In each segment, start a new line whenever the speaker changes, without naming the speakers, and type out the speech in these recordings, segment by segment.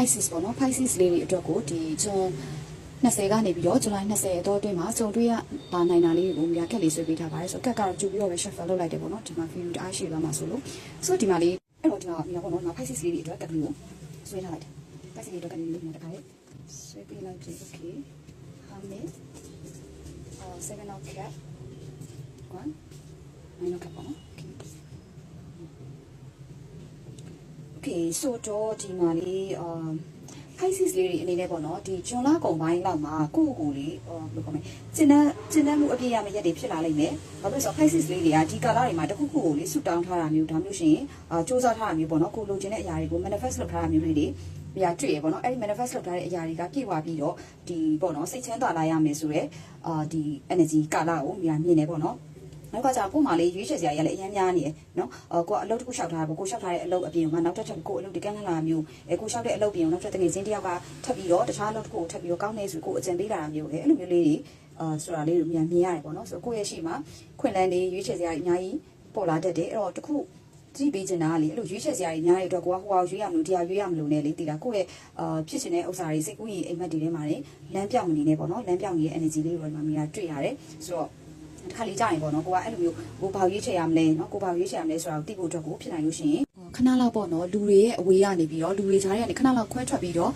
Pisces ပေါ့နော် Pisces လေးတွေအတွက်ကိုဒီကျွန်20ကနေပြီးတော့ July 20တော့အတွင်းမှာစုံတွေ့ရပါနိုင်တာလေးကိုမြာကက်လေးဆွဲပေးထားပါတယ်ဆိုတော့ကက်ကတော့ကြိုပြီးတော့ပဲ shuffle လုပ်လိုက်တယ်ပေါ့နော်ဒီမှာ view တအားရှိသွားမှာဆိုလို့ဆိုဒီမှာလေးအဲ့တော့ဒီမှာမြာပေါ့နော်ဒီမှာ Pisces လေးတွေအတွက်ကက်ကလေးကိုဆွဲထားလိုက်တယ် Pisces လေးအတွက်ကလေးလေးမြာတခါလေးဆွဲပေးလိုက်ပြီ okay Hermit seven of cap one nine of cap ပေါ့နော် okay so တော့ဒီမှာလေးPisces လေးတွေအနေနဲ့ပေါ့နော်ဒီဂျွန်လကုန်ပိုင်းလောက်မှာကိုယ့်ကိုယ်လေးဘယ်လိုခေါ်မလဲကျင်းတဲ့မှုအပြည့်ရမယ့်ရက်တွေဖြစ်လာလိမ့်မယ်။ဘာလို့လဲဆိုတော့ Pisces လေးတွေကဒီကာလတွေမှာတစ်ခုခုကိုလေးဆူတောင်းထားတာမျိုးဒါမျိုးရှင်စူးစမ်းထားတာမျိုးပေါ့နော်ကိုလိုချင်တဲ့အရာတွေကို manifest လုပ်ထားတာမျိုးလေးတွေပြတွေ့ရပေါ့နော်အဲ့ဒီ manifest လုပ်ထားတဲ့အရာတွေကပြည့်ဝပြီးတော့ဒီပေါ့နော်စိတ်ချမ်းသာလာရမယ်ဆိုတော့ဒီ energy ကာလကိုမြင်နေပေါ့နော်နောက်ကကြာကို့မှာလေးရွေးချယ်စရာကြီးလည်းအရင်များနေတယ်နော်ကိုကအလုပ်တစ်ခုလျှောက်ထားတာကိုလျှောက်ထားတဲ့အလုပ်အပြင်မှာနောက်တစ်ချက်ကိုအလုပ်ဒီကန်းလာမျိုးကိုလျှောက်တဲ့အလုပ်ပြင်နောက်ထပ်တကယ်ချင်းတယောက်ကထပ်ပြီးတော့တခြားအလုပ်တစ်ခုကိုထပ်ပြီးတော့ကောင်းနေဆိုကိုအကြံပေးလာတာမျိုးအဲ့လိုမျိုးလေးတွေဆိုတာလေးကိုမြင်ရတယ်ပေါ့နော်ဆိုတော့ကိုယ့်ရဲ့ရှိမှာခွင့်လန်းလေးရွေးချယ်စရာကြီးအများကြီးပေါ်လာတတ်တယ်အဲ့တော့တစ်ခုကြည့်ပေးချင်တာလေအဲ့လိုရွေးချယ်စရာကြီးအများကြီးအတွက်ကိုကဟိုအောင်ရွေးရမလို့တရားရွေးရမလို့ ਨੇ လေတည်တာကိုယ့်ရဲ့ဖြစ်ချင်တဲ့ဥစ္စာတွေစိတ်ကူးရင်အိမ်မက်တွေထဲမှာလေလမ်းပြောင်းနေနေပေါ့နော်လမ်းပြောင်းနေတဲ့ energy လေးတွေမှာမြင်ရတွေ့ရတယ်ဆိုတော့တစ်ခါလေးကြာရင်ပေါ့နော်ကိုကအဲ့လိုမျိုးကိုဘာရွေးချယ်ရမလဲနော်ကိုဘာရွေးချယ်ရမလဲဆိုတာကိုသိဖို့အတွက်ကိုဖြစ်နိုင်လို့ရှိရင်ခဏလောက်ပေါ့နော်လူတွေရဲ့အဝေးကနေပြီးတော့လူတွေကြားထဲကနေခဏလောက်ခွဲထွက်ပြီးတော့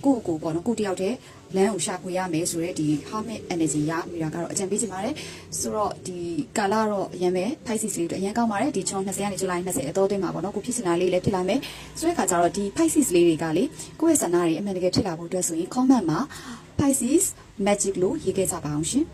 ကိုပေါ့နော်ကိုတယောက်တည်းလမ်းကိုရှာဖွေရမယ်ဆိုတော့ဒီ Hermit energy ရမိတာကတော့အကြံပေးချင်ပါတယ်ဆိုတော့ဒီကာလတော့အရင်ပဲ Pisces လေးတို့အရင်ကောင်းပါတယ်ဒီJune 20ကနေ July 20အတော်တွင်းမှာပေါ့နော်ကိုဖြစ်စင်တာလေးလည်းဖြစ်လာမယ်ဆိုတဲ့အခါကျတော့ဒီ Pisces လေးတွေကလေကိုယ့်ရဲ့ဆန္ဒတွေအမှန်တကယ်ဖြစ်လာဖို့အတွက်ဆိုရင် comment မှာ Pisces magic လို့ရေးခဲ့ကြပါအောင်ရှင်